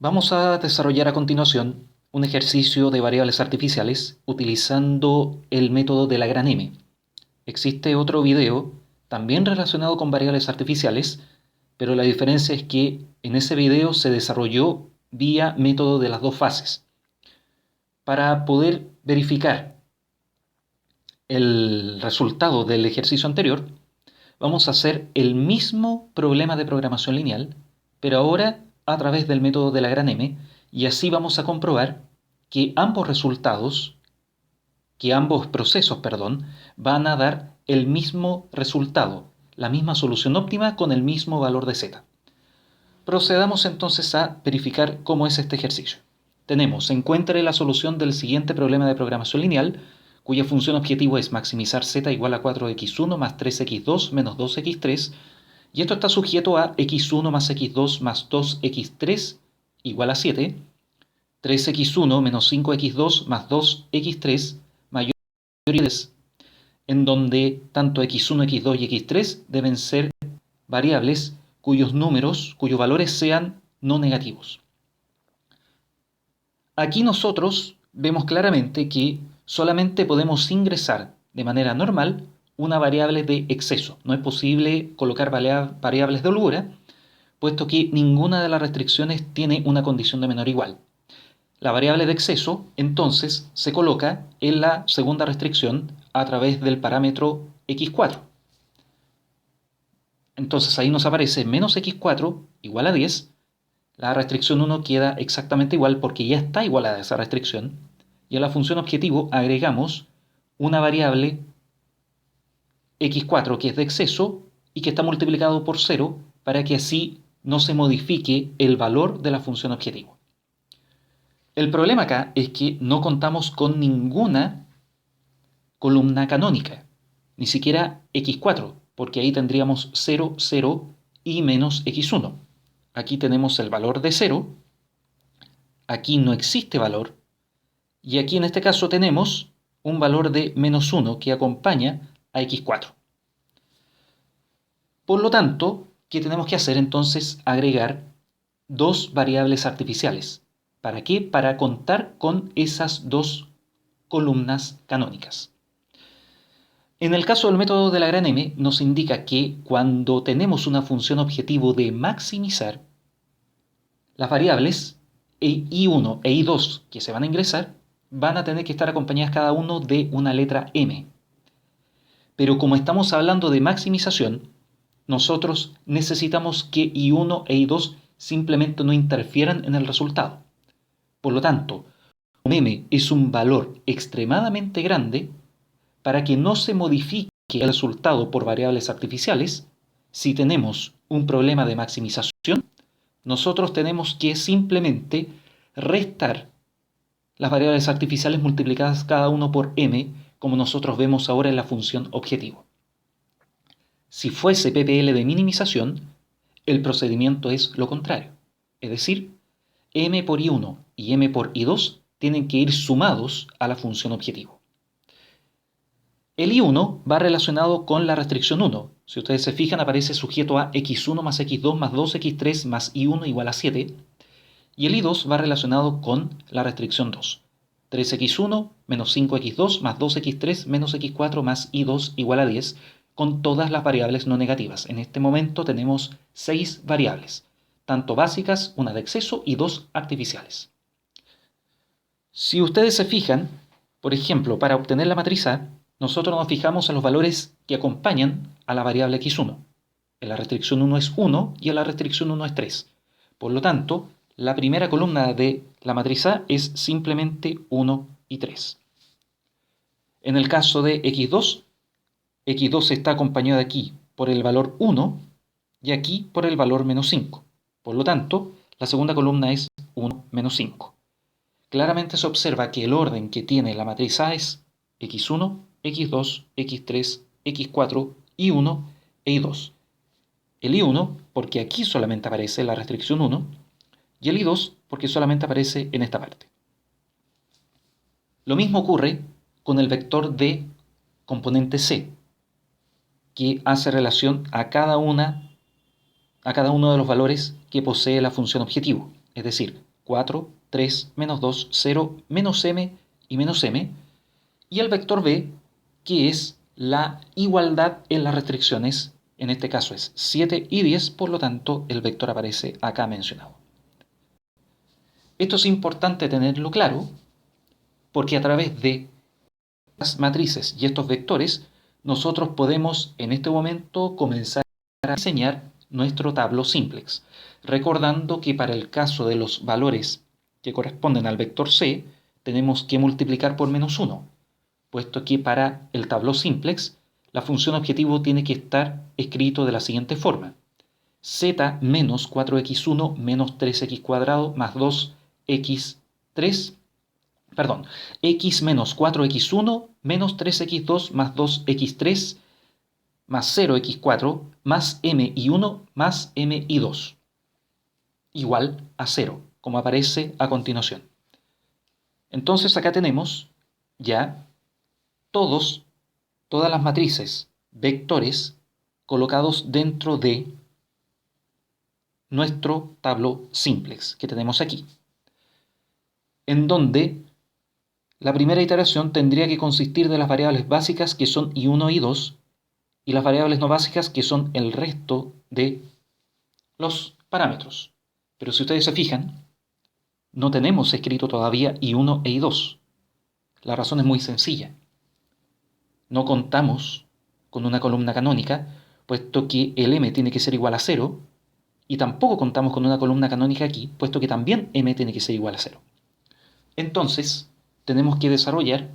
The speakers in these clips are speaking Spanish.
Vamos a desarrollar a continuación un ejercicio de variables artificiales utilizando el método de la gran M. Existe otro video también relacionado con variables artificiales, pero la diferencia es que en ese video se desarrolló vía método de las dos fases. Para poder verificar el resultado del ejercicio anterior, vamos a hacer el mismo problema de programación lineal, pero ahora a través del método de la gran M, y así vamos a comprobar que ambos procesos, van a dar el mismo resultado, la misma solución óptima con el mismo valor de z. Procedamos entonces a verificar cómo es este ejercicio. Tenemos: encuentre la solución del siguiente problema de programación lineal, cuya función objetivo es maximizar z igual a 4x1 más 3x2 menos 2x3, y esto está sujeto a x1 más x2 más 2x3 igual a 7, 3x1 menos 5x2 más 2x3 mayor a 10, en donde tanto x1, x2 y x3 deben ser variables cuyos valores sean no negativos. Aquí nosotros vemos claramente que solamente podemos ingresar de manera normal una variable de exceso. No es posible colocar variables de holgura, puesto que ninguna de las restricciones tiene una condición de menor o igual. La variable de exceso, entonces, se coloca en la segunda restricción a través del parámetro x4. Entonces ahí nos aparece menos x4 igual a 10. La restricción 1 queda exactamente igual porque ya está igualada a esa restricción. Y a la función objetivo agregamos una variable x4 que es de exceso y que está multiplicado por 0 para que así no se modifique el valor de la función objetivo. El problema acá es que no contamos con ninguna columna canónica, ni siquiera x4, porque ahí tendríamos 0, 0 y menos x1. Aquí tenemos el valor de 0, aquí no existe valor, y aquí en este caso tenemos un valor de menos 1 que acompaña a x4. Por lo tanto, ¿qué tenemos que hacer entonces? Agregar dos variables artificiales. ¿Para qué? Para contar con esas dos columnas canónicas. En el caso del método de la gran M, nos indica que cuando tenemos una función objetivo de maximizar, las variables i1 e i2 que se van a ingresar van a tener que estar acompañadas cada uno de una letra m. Pero como estamos hablando de maximización, nosotros necesitamos que i1 e i2 simplemente no interfieran en el resultado. Por lo tanto, como m es un valor extremadamente grande, para que no se modifique el resultado por variables artificiales, si tenemos un problema de maximización, nosotros tenemos que simplemente restar las variables artificiales multiplicadas cada uno por m, como nosotros vemos ahora en la función objetivo. Si fuese PPL de minimización, el procedimiento es lo contrario. Es decir, m por i1 y m por i2 tienen que ir sumados a la función objetivo. El i1 va relacionado con la restricción 1. Si ustedes se fijan, aparece sujeto a x1 más x2 más 2x3 más i1 igual a 7. Y el i2 va relacionado con la restricción 2. 3x1 menos 5x2 más 2x3 menos x4 más i2 igual a 10, con todas las variables no negativas. En este momento tenemos 6 variables, tanto básicas, una de exceso y 2 artificiales. Si ustedes se fijan, por ejemplo, para obtener la matriz A, nosotros nos fijamos en los valores que acompañan a la variable x1. En la restricción 1 es 1 y en la restricción 1 es 3. Por lo tanto, la primera columna de la matriz A es simplemente 1 y 3. En el caso de x2, x2 está acompañado aquí por el valor 1 y aquí por el valor menos 5. Por lo tanto, la segunda columna es 1 menos 5. Claramente se observa que el orden que tiene la matriz A es x1, x2, x3, x4, i1 e i2. El i1 porque aquí solamente aparece la restricción 1 y el i2 porque solamente aparece en esta parte. Lo mismo ocurre con el vector de componente C, que hace relación a cada uno de los valores que posee la función objetivo. Es decir, 4, 3, menos 2, 0, menos m y menos m, y el vector b, que es la igualdad en las restricciones, en este caso es 7 y 10, por lo tanto el vector aparece acá mencionado. Esto es importante tenerlo claro, porque a través de las matrices y estos vectores, nosotros podemos en este momento comenzar a diseñar nuestro tableau simplex, recordando que para el caso de los valores que corresponden al vector c, tenemos que multiplicar por menos 1, puesto que para el tableau simplex la función objetivo tiene que estar escrito de la siguiente forma: z menos 4x1 menos 3x cuadrado más 2x3, perdón, x menos 4x1 menos 3x2 más 2x3 más 0x4 más m y 1 más m y 2 igual a 0, como aparece a continuación. Entonces acá tenemos ya todas las matrices, vectores, colocados dentro de nuestro tableau simplex que tenemos aquí, en donde la primera iteración tendría que consistir de las variables básicas, que son y1 y 2, y las variables no básicas, que son el resto de los parámetros. Pero si ustedes se fijan, no tenemos escrito todavía y1 e y2. La razón es muy sencilla. No contamos con una columna canónica, puesto que el m tiene que ser igual a 0, y tampoco contamos con una columna canónica aquí, puesto que también m tiene que ser igual a 0. Entonces, tenemos que desarrollar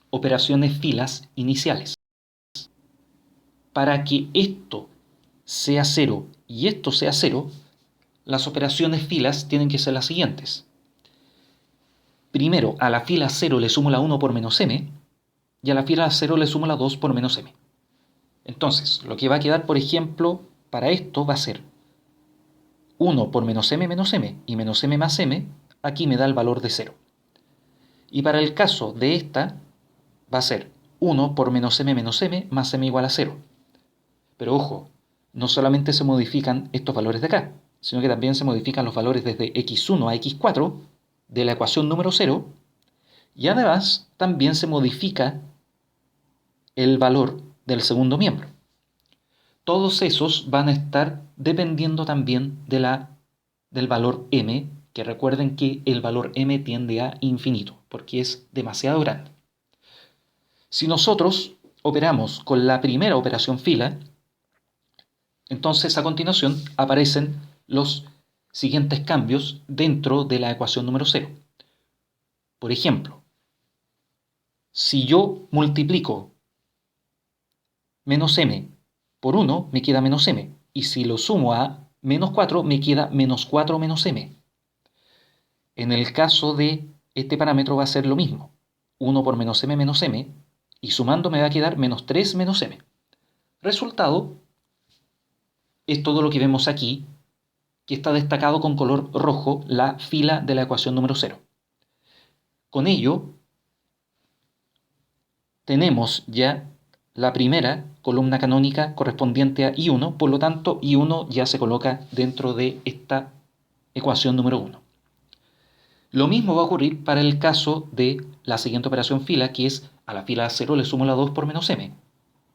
operaciones filas iniciales. Para que esto sea 0 y esto sea 0, las operaciones filas tienen que ser las siguientes. Primero, a la fila 0 le sumo la 1 por menos m, y a la fila 0 le sumo la 2 por menos m. Entonces, lo que va a quedar, por ejemplo, para esto va a ser 1 por menos m, y menos m más m, aquí me da el valor de 0. Y para el caso de esta, va a ser 1 por menos m más m igual a 0. Pero ojo, no solamente se modifican estos valores de acá, sino que también se modifican los valores desde x1 a x4 de la ecuación número 0, y además también se modifica el valor del segundo miembro. Todos esos van a estar dependiendo también del valor m, que recuerden que el valor m tiende a infinito, porque es demasiado grande. Si nosotros operamos con la primera operación fila, entonces a continuación aparecen los siguientes cambios dentro de la ecuación número 0. Por ejemplo, si yo multiplico menos m por 1, me queda menos m. Y si lo sumo a menos 4, me queda menos 4 menos m. En el caso de este parámetro va a ser lo mismo. 1 por menos m, y sumando me va a quedar menos 3 menos m. Resultado es todo lo que vemos aquí, que está destacado con color rojo la fila de la ecuación número 0. Con ello, tenemos ya la primera columna canónica correspondiente a I1, por lo tanto I1 ya se coloca dentro de esta ecuación número 1. Lo mismo va a ocurrir para el caso de la siguiente operación fila, que es a la fila 0 le sumo la 2 por menos m.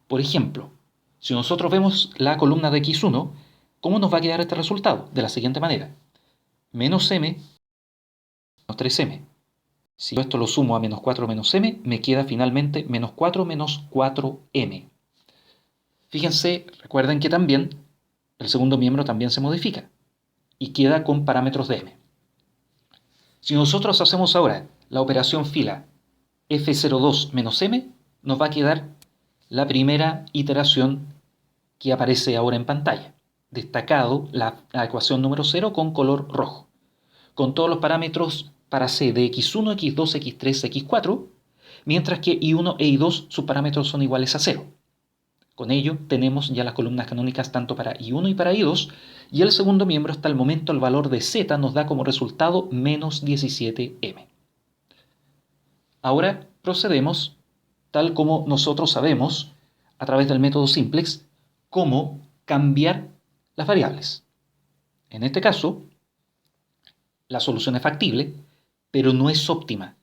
Por ejemplo, si nosotros vemos la columna de x1, ¿cómo nos va a quedar este resultado? De la siguiente manera: menos m menos 3m. Si yo esto lo sumo a menos 4 menos m, me queda finalmente menos 4 menos 4m. Fíjense, recuerden que también el segundo miembro también se modifica y queda con parámetros de m. Si nosotros hacemos ahora la operación fila f02 menos m, nos va a quedar la primera iteración que aparece ahora en pantalla, destacado la ecuación número 0 con color rojo, con todos los parámetros para c de x1, x2, x3, x4, mientras que y1 e y2 sus parámetros son iguales a 0. Con ello tenemos ya las columnas canónicas tanto para y1 y para y2, y el segundo miembro hasta el momento el valor de z nos da como resultado menos 17m. Ahora procedemos, tal como nosotros sabemos, a través del método simplex, cómo cambiar las variables. En este caso, La solución es factible, pero no es óptima,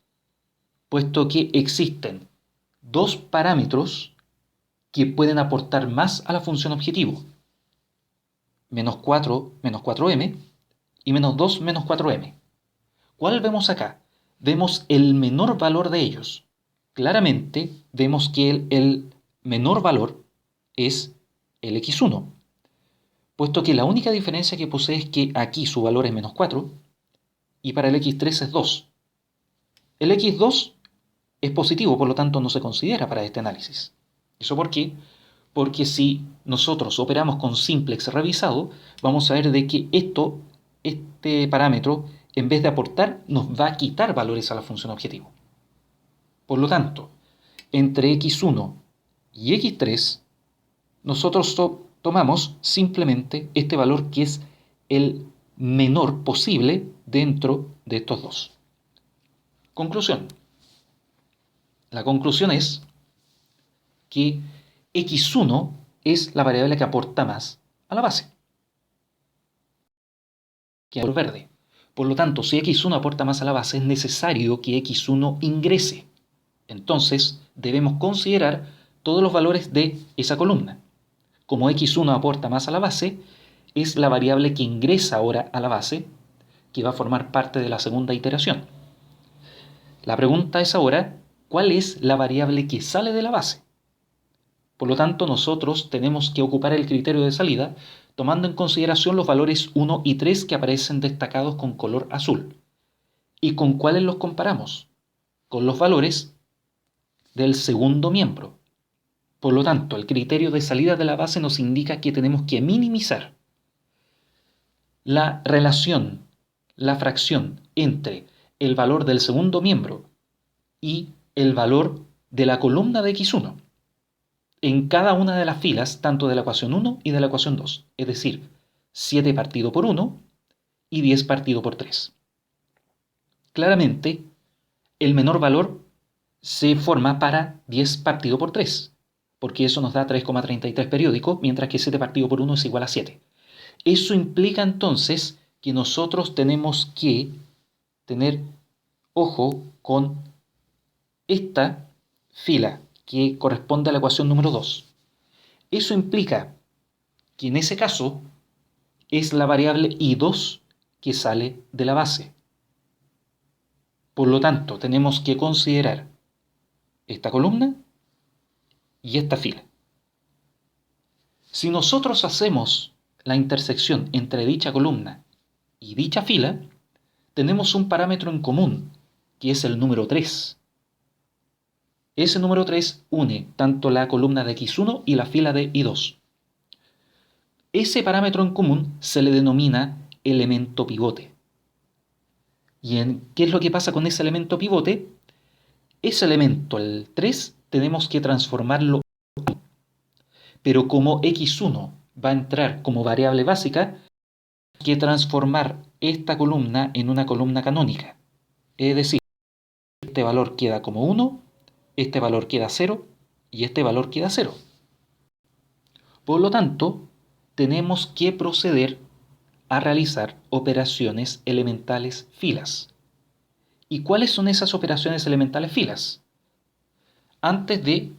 puesto que existen dos parámetros que pueden aportar más a la función objetivo, menos 4 menos 4m y menos 2 menos 4m. ¿Cuál vemos acá? Vemos el menor valor de ellos. Claramente vemos que el menor valor es el x1, puesto que la única diferencia que posee es que aquí su valor es menos 4 y para el x3 es 2. El x2 es positivo, por lo tanto no se considera para este análisis. ¿Eso por qué? Porque si nosotros operamos con simplex revisado, vamos a ver de que este parámetro, en vez de aportar, nos va a quitar valores a la función objetivo. Por lo tanto, entre x1 y x3, nosotros tomamos simplemente este valor que es el menor posible dentro de estos dos. Conclusión. La conclusión es que x1 es la variable que aporta más a la base, que es el color verde. Por lo tanto, si x1 aporta más a la base, es necesario que x1 ingrese. Entonces, debemos considerar todos los valores de esa columna. Como x1 aporta más a la base, es la variable que ingresa ahora a la base, que va a formar parte de la segunda iteración. La pregunta es ahora, ¿cuál es la variable que sale de la base? Por lo tanto, nosotros tenemos que ocupar el criterio de salida tomando en consideración los valores 1 y 3 que aparecen destacados con color azul. ¿Y con cuáles los comparamos? Con los valores del segundo miembro. Por lo tanto, el criterio de salida de la base nos indica que tenemos que minimizar la relación, la fracción entre el valor del segundo miembro y el valor de la columna de x1 en cada una de las filas, tanto de la ecuación 1 y de la ecuación 2, es decir, 7 partido por 1 y 10 partido por 3. Claramente, el menor valor se forma para 10 partido por 3, porque eso nos da 3,33 periódico, mientras que 7 partido por 1 es igual a 7. Eso implica entonces que nosotros tenemos que tener ojo con esta fila que corresponde a la ecuación número 2. Eso implica que en ese caso es la variable i2 que sale de la base. Por lo tanto, tenemos que considerar esta columna y esta fila. Si nosotros hacemos la intersección entre dicha columna y dicha fila, tenemos un parámetro en común, que es el número 3. Ese número 3 une tanto la columna de x1 y la fila de i2. Ese parámetro en común se le denomina elemento pivote. ¿Qué es lo que pasa con ese elemento pivote? Ese elemento, el 3, tenemos que transformarlo, pero como x1 va a entrar como variable básica, hay que transformar esta columna en una columna canónica. Es decir, este valor queda como 1, este valor queda 0 y este valor queda 0. Por lo tanto, tenemos que proceder a realizar operaciones elementales filas. ¿Y cuáles son esas operaciones elementales filas? Antes de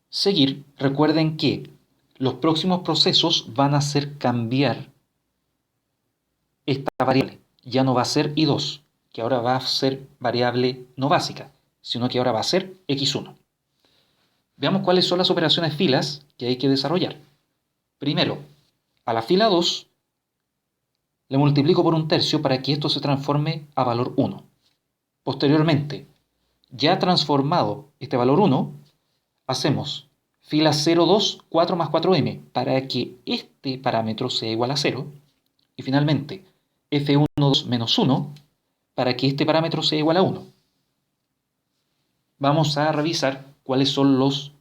seguir, recuerden que los próximos procesos van a hacer cambiar esta variable. Ya no va a ser i2, que ahora va a ser variable no básica, sino que ahora va a ser x1. Veamos cuáles son las operaciones filas que hay que desarrollar. Primero, a la fila 2 le multiplico por 1/3 para que esto se transforme a valor 1. Posteriormente, ya transformado este valor 1, hacemos fila 0, 2, 4 más 4m para que este parámetro sea igual a 0. Y finalmente, f1, 2 menos 1 para que este parámetro sea igual a 1. Vamos a revisar cuáles son los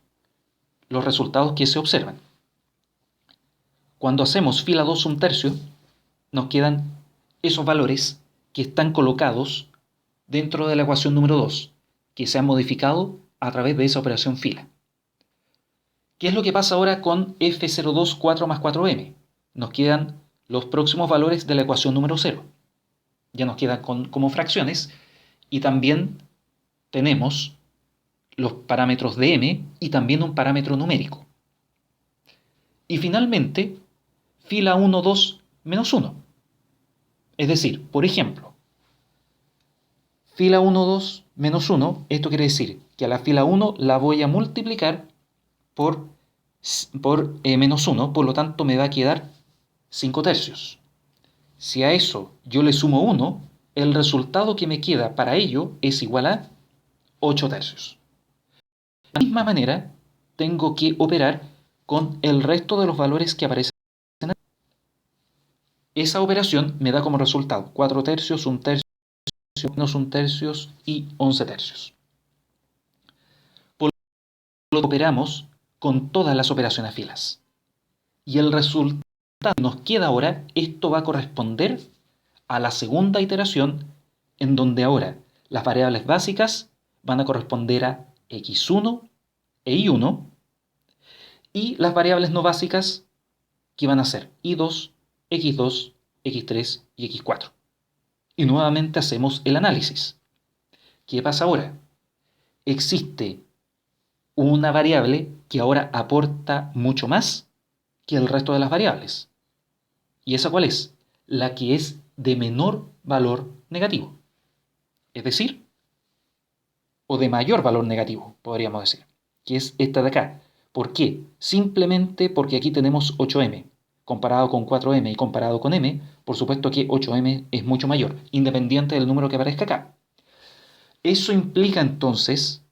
resultados que se observan. Cuando hacemos fila 2 1/3, nos quedan esos valores que están colocados dentro de la ecuación número 2, que se han modificado a través de esa operación fila. ¿Qué es lo que pasa ahora con f02, 4 más 4m? Nos quedan los próximos valores de la ecuación número 0. ya nos quedan como fracciones, y también tenemos los parámetros de m y también un parámetro numérico. Y finalmente, fila 1, 2, menos 1. Es decir, por ejemplo, fila 1, 2, menos 1, esto quiere decir que a la fila 1 la voy a multiplicar por menos 1, por lo tanto me va a quedar 5 tercios. Si a eso yo le sumo 1, el resultado que me queda para ello es igual a 8 tercios. De la misma manera, tengo que operar con el resto de los valores que aparecen. Esa operación me da como resultado 4 tercios, 1 tercio, menos 1 tercios y 11 tercios. Por lo tanto, operamos con todas las operaciones filas. Y el resultado que nos queda ahora, esto va a corresponder a la segunda iteración, en donde ahora las variables básicas van a corresponder a x1 e y1, y las variables no básicas que van a ser y2, x2, x3 y x4. Y nuevamente hacemos el análisis. ¿Qué pasa ahora? Existe una variable que ahora aporta mucho más que el resto de las variables. ¿Y esa cuál es? La que es de menor valor negativo. Es decir, o de mayor valor negativo, podríamos decir, que es esta de acá. ¿Por qué? Simplemente porque aquí tenemos 8m. Comparado con 4m y comparado con m, por supuesto que 8m es mucho mayor, independiente del número que aparezca acá. Eso implica entonces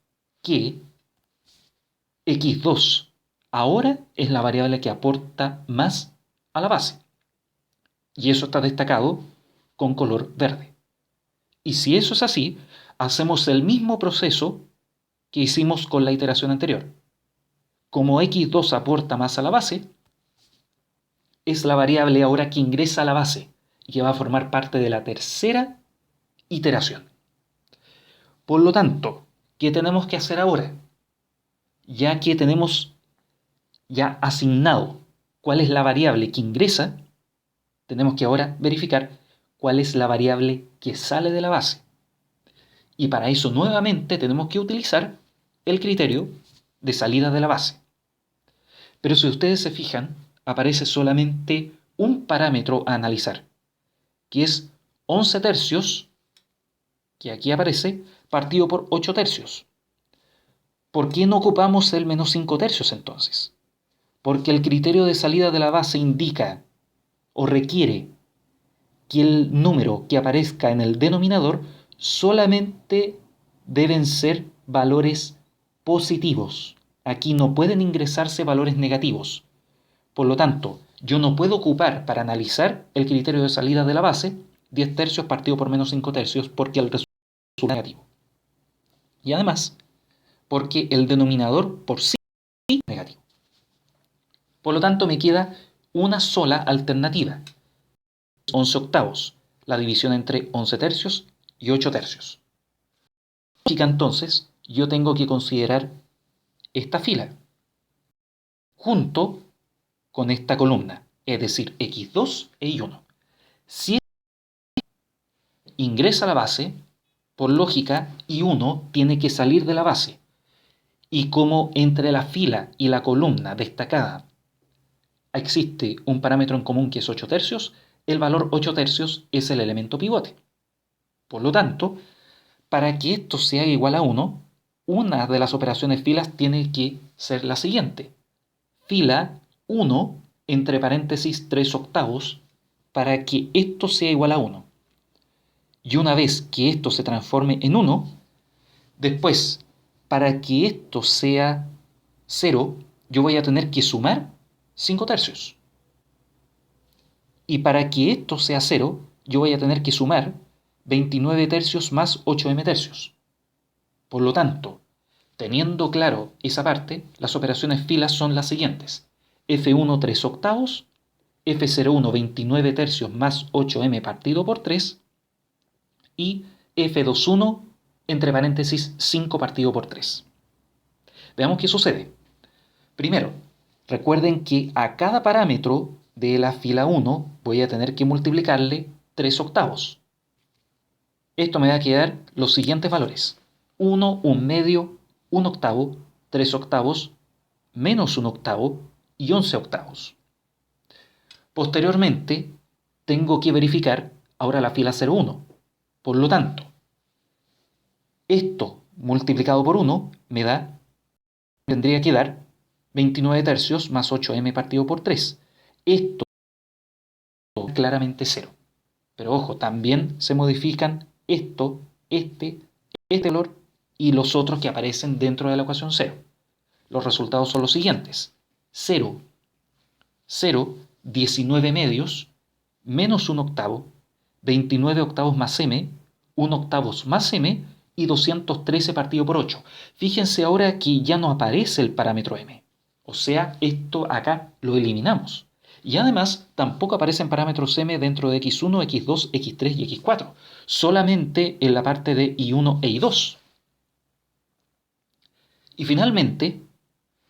que x2 ahora es la variable que aporta más a la base. Y eso está destacado con color verde. Y si eso es así, hacemos el mismo proceso que hicimos con la iteración anterior. Como x2 aporta más a la base, es la variable ahora que ingresa a la base y que va a formar parte de la tercera iteración. Por lo tanto, ¿qué tenemos que hacer ahora? Ya que tenemos ya asignado cuál es la variable que ingresa, tenemos que ahora verificar cuál es la variable que sale de la base. Y para eso nuevamente tenemos que utilizar el criterio de salida de la base. Pero si ustedes se fijan, aparece solamente un parámetro a analizar, que es 11 tercios, que aquí aparece, partido por 8 tercios. ¿Por qué no ocupamos el menos 5 tercios entonces? Porque el criterio de salida de la base indica o requiere que el número que aparezca en el denominador solamente deben ser valores positivos. Aquí no pueden ingresarse valores negativos. Por lo tanto, yo no puedo ocupar para analizar el criterio de salida de la base 10 tercios partido por menos 5 tercios porque el resultado es negativo. Y además, porque el denominador por sí es negativo. Por lo tanto, me queda una sola alternativa. 11 octavos, la división entre 11 tercios y 8 tercios. Entonces, yo tengo que considerar esta fila junto con esta columna, es decir, x2 e y1. Si ingresa a la base, por lógica, y1 tiene que salir de la base. Y como entre la fila y la columna destacada existe un parámetro en común que es 8 tercios, el valor 8 tercios es el elemento pivote. Por lo tanto, para que esto sea igual a 1, una de las operaciones filas tiene que ser la siguiente. Fila 1, entre paréntesis 3 octavos, para que esto sea igual a 1. Y una vez que esto se transforme en 1, después, para que esto sea 0, yo voy a tener que sumar 5 tercios. Y para que esto sea 0, yo voy a tener que sumar 29 tercios más 8m tercios. Por lo tanto, teniendo claro esa parte, las operaciones filas son las siguientes. F1 3 octavos, F01 29 tercios más 8m partido por 3 y F21 entre paréntesis 5 partido por 3. Veamos qué sucede. Primero, recuerden que a cada parámetro de la fila 1 voy a tener que multiplicarle 3 octavos. esto me va a quedar los siguientes valores. 1, 1 medio, 1 octavo, 3 octavos, menos 1 octavo y 11 octavos. Posteriormente, tengo que verificar ahora la fila 0,1. Por lo tanto, esto multiplicado por 1 tendría que dar 29 tercios más 8m partido por 3. Esto es claramente 0. Pero ojo, también se modifican este valor y los otros que aparecen dentro de la ecuación 0. Los resultados son los siguientes. 0, 19 medios, menos 1 octavo, 29 octavos más m, 1 octavos más m y 213 partido por 8. Fíjense ahora que ya no aparece el parámetro m. O sea, esto acá lo eliminamos. Y además tampoco aparecen parámetros m dentro de x1, x2, x3 y x4. Solamente en la parte de y1 e y2. Y finalmente,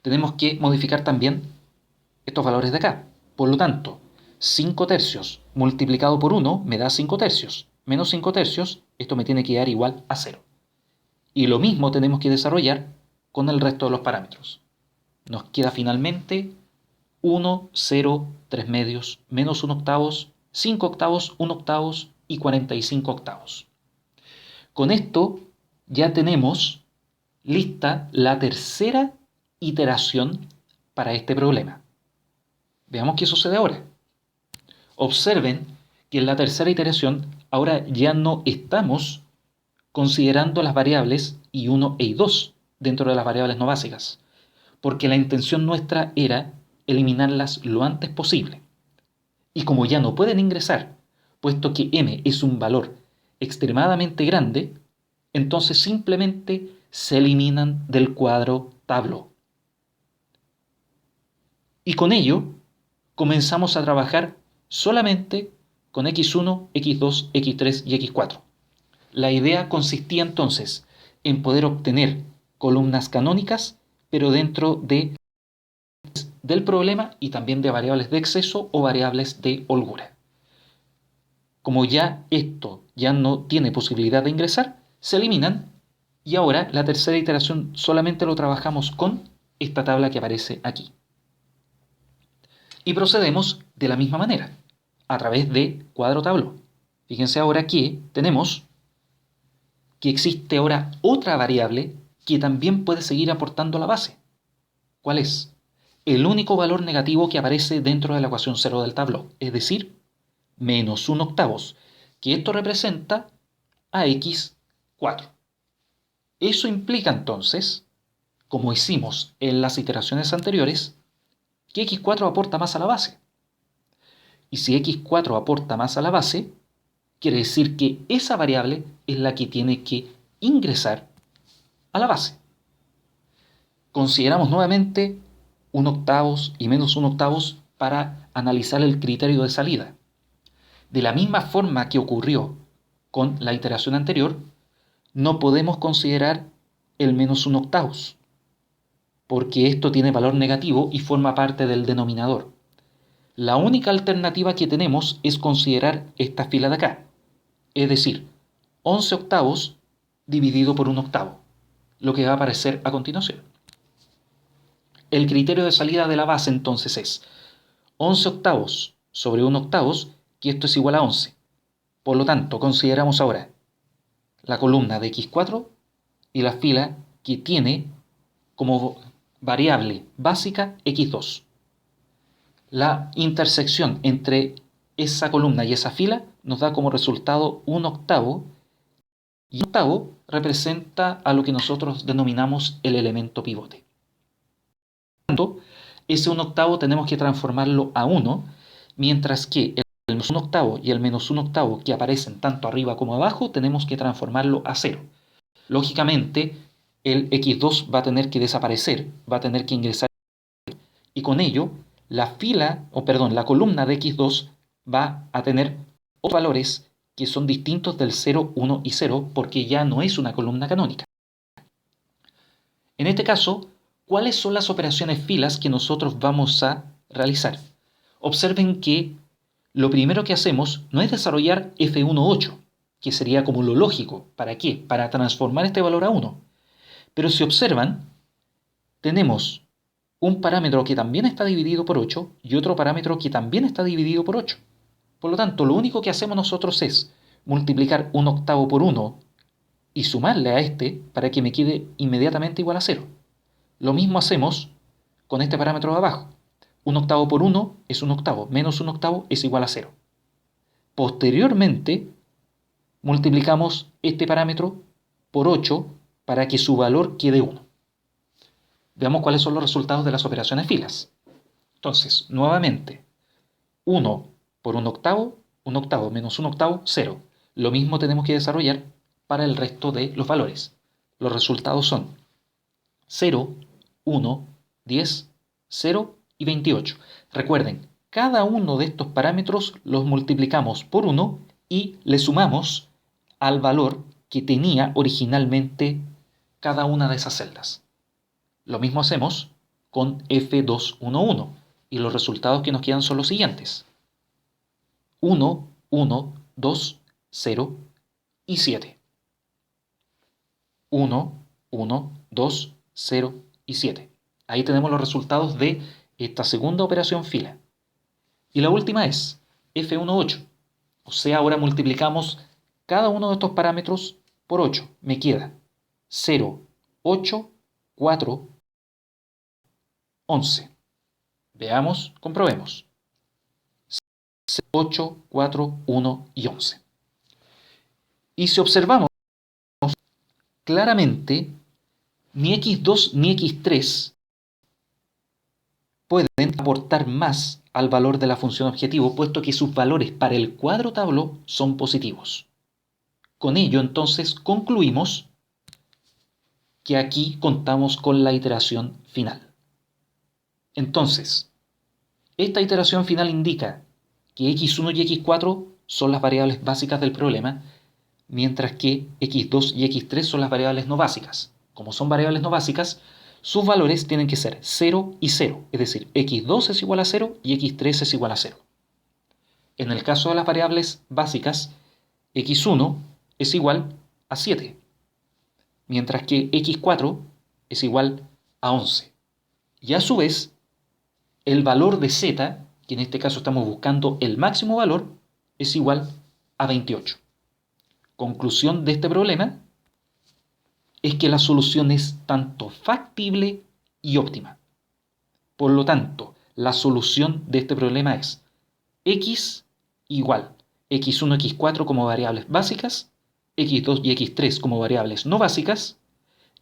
tenemos que modificar también estos valores de acá. Por lo tanto, 5 tercios multiplicado por 1 me da 5 tercios. Menos 5 tercios, esto me tiene que dar igual a 0. Y lo mismo tenemos que desarrollar con el resto de los parámetros. Nos queda finalmente 1, 0, 3 medios, menos 1 octavos, 5 octavos, 1 octavos y 45 octavos. Con esto ya tenemos lista la tercera iteración para este problema. Veamos qué sucede ahora. Observen que en la tercera iteración ahora ya no estamos considerando las variables y1 e y2 dentro de las variables no básicas, porque la intención nuestra era eliminarlas lo antes posible. Y como ya no pueden ingresar, puesto que m es un valor extremadamente grande, entonces simplemente se eliminan del cuadro Tableau. Y con ello comenzamos a trabajar solamente con x1, x2, x3 y x4. La idea consistía entonces en poder obtener columnas canónicas, pero dentro del problema y también de variables de exceso o variables de holgura. Como ya esto ya no tiene posibilidad de ingresar, se eliminan y ahora la tercera iteración solamente lo trabajamos con esta tabla que aparece aquí. Y procedemos de la misma manera, a través de cuadro Tableau. Fíjense ahora que tenemos que existe ahora otra variable que también puede seguir aportando a la base. ¿Cuál es? El único valor negativo que aparece dentro de la ecuación 0 del Tableau, es decir, menos 1 octavos, que esto representa a x4. Eso implica entonces, como hicimos en las iteraciones anteriores, que x4 aporta más a la base. Y si x4 aporta más a la base, quiere decir que esa variable es la que tiene que ingresar a la base. Consideramos nuevamente 1 octavos y menos 1 octavos para analizar el criterio de salida. De la misma forma que ocurrió con la iteración anterior, no podemos considerar el menos 1 octavos, porque esto tiene valor negativo y forma parte del denominador. La única alternativa que tenemos es considerar esta fila de acá, es decir, 11 octavos dividido por 1 octavo, lo que va a aparecer a continuación. El criterio de salida de la base entonces es 11 octavos sobre 1 octavos, que esto es igual a 11. Por lo tanto, consideramos ahora la columna de x4 y la fila que tiene como variable básica x2. La intersección entre esa columna y esa fila nos da como resultado 1 octavo, y 1 octavo representa a lo que nosotros denominamos el elemento pivote. Por lo tanto, ese 1 octavo tenemos que transformarlo a 1, mientras que el menos 1 octavo y el menos 1 octavo que aparecen tanto arriba como abajo tenemos que transformarlo a 0. Lógicamente, el x2 va a tener que desaparecer, va a tener que ingresar, y con ello la columna de x2 va a tener otros valores que son distintos del 0, 1 y 0 porque ya no es una columna canónica. En este caso, ¿cuáles son las operaciones filas que nosotros vamos a realizar? Observen que lo primero que hacemos no es desarrollar F1.8, que sería como lo lógico. ¿Para qué? Para transformar este valor a 1. Pero si observan, tenemos un parámetro que también está dividido por 8 y otro parámetro que también está dividido por 8. Por lo tanto, lo único que hacemos nosotros es multiplicar 1/8 por 1 y sumarle a este para que me quede inmediatamente igual a 0. Lo mismo hacemos con este parámetro de abajo. 1/8 por 1 es 1/8, menos 1/8 es igual a 0. Posteriormente, multiplicamos este parámetro por 8 para que su valor quede 1. Veamos cuáles son los resultados de las operaciones filas. Entonces, nuevamente, 1 por 1/8 menos 1/8, 0. Lo mismo tenemos que desarrollar para el resto de los valores. Los resultados son 0, 1, 10, 0 y 28. Recuerden, cada uno de estos parámetros los multiplicamos por 1 y le sumamos al valor que tenía originalmente cada una de esas celdas. Lo mismo hacemos con F211 y los resultados que nos quedan son los siguientes: 1, 1, 2, 0 y 7. 1, 1, 2, 0 y 7. Ahí tenemos los resultados de esta segunda operación fila. Y la última es F18. O sea, ahora multiplicamos cada uno de estos parámetros por 8. Me queda 0, 8, 4, 11. Veamos, comprobemos. 8, 4, 1 y 11. Y si observamos, claramente ni x2 ni x3 pueden aportar más al valor de la función objetivo, puesto que sus valores para el cuadro tablo son positivos. Con ello, entonces, concluimos que aquí contamos con la iteración final. Entonces, esta iteración final indica que x1 y x4 son las variables básicas del problema, mientras que x2 y x3 son las variables no básicas. Como son variables no básicas, sus valores tienen que ser 0 y 0, es decir, x2 es igual a 0 y x3 es igual a 0. En el caso de las variables básicas, x1 es igual a 7, mientras que x4 es igual a 11. Y a su vez, el valor de z, que en este caso estamos buscando el máximo valor, es igual a 28. Conclusión de este problema es que la solución es tanto factible y óptima. Por lo tanto, la solución de este problema es x igual x1, x4 como variables básicas, x2 y x3 como variables no básicas,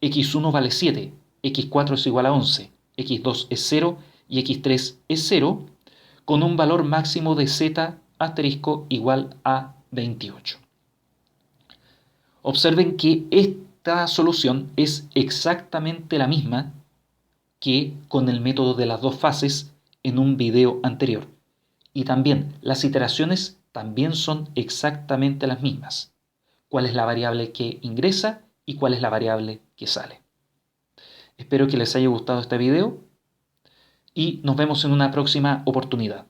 x1 vale 7, x4 es igual a 11, x2 es 0 y x3 es 0, con un valor máximo de z asterisco igual a 28. Observen que esta solución es exactamente la misma que con el método de las dos fases en un video anterior. Y también las iteraciones también son exactamente las mismas. ¿Cuál es la variable que ingresa y cuál es la variable que sale? Espero que les haya gustado este video y nos vemos en una próxima oportunidad.